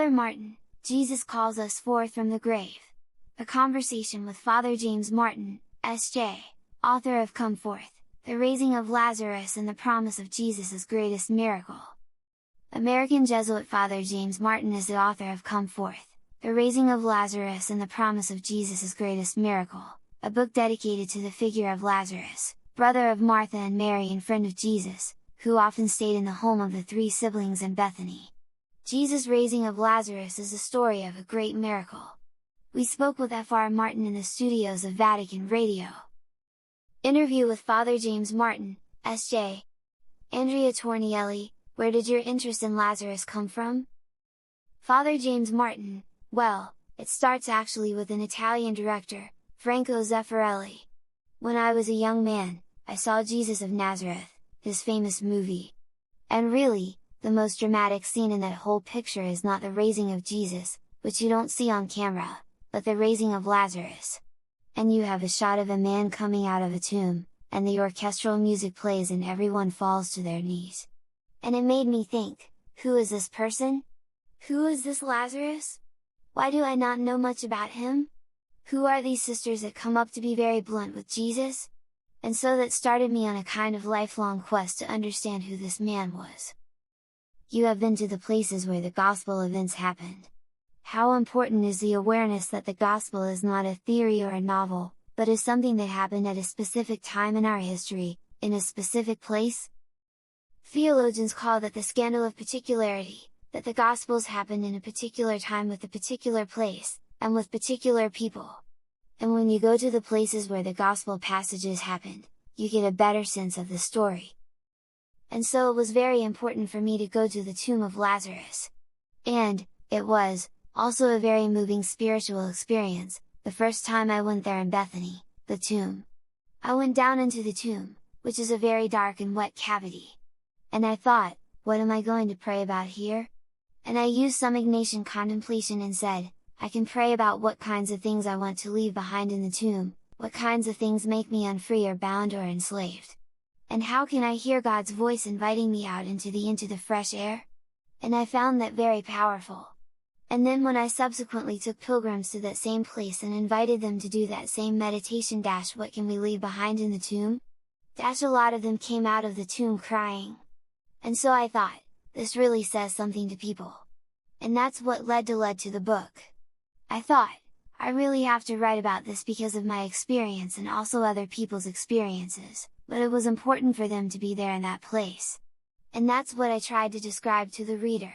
Father Martin, Jesus Calls Us Forth from the Grave. A conversation with Father James Martin, S.J., author of Come Forth, the raising of Lazarus and the promise of Jesus' greatest miracle. American Jesuit Father James Martin is the author of Come Forth, the raising of Lazarus and the promise of Jesus' greatest miracle, a book dedicated to the figure of Lazarus, brother of Martha and Mary and friend of Jesus, who often stayed in the home of the three siblings in Bethany. Jesus' raising of Lazarus is the story of a great miracle. We spoke with Fr. Martin in the studios of Vatican Radio. Interview with Father James Martin, S.J. Andrea Tornielli, where did your interest in Lazarus come from? Father James Martin: well, it starts actually with an Italian director, Franco Zeffirelli. When I was a young man, I saw Jesus of Nazareth, his famous movie. And really, the most dramatic scene in that whole picture is not the raising of Jesus, which you don't see on camera, but the raising of Lazarus. And you have a shot of a man coming out of a tomb, and the orchestral music plays and everyone falls to their knees. And it made me think, who is this person? Who is this Lazarus? Why do I not know much about him? Who are these sisters that come up to be very blunt with Jesus? And so that started me on a kind of lifelong quest to understand who this man was. You have been to the places where the gospel events happened. How important is the awareness that the gospel is not a theory or a novel, but is something that happened at a specific time in our history, in a specific place? Theologians call that the scandal of particularity, that the Gospels happened in a particular time with a particular place, and with particular people. And when you go to the places where the Gospel passages happened, you get a better sense of the story. And so it was very important for me to go to the tomb of Lazarus. And, it was, also a very moving spiritual experience, the first time I went there in Bethany, the tomb. I went down into the tomb, which is a very dark and wet cavity. And I thought, what am I going to pray about here? And I used some Ignatian contemplation and said, I can pray about what kinds of things I want to leave behind in the tomb, what kinds of things make me unfree or bound or enslaved. And how can I hear God's voice inviting me out into the fresh air? And I found that very powerful. And then when I subsequently took pilgrims to that same place and invited them to do that same meditation - what can we leave behind in the tomb? - a lot of them came out of the tomb crying. And so I thought, this really says something to people. And that's what led to the book. I thought, I really have to write about this because of my experience and also other people's experiences, but it was important for them to be there in that place. And that's what I tried to describe to the reader.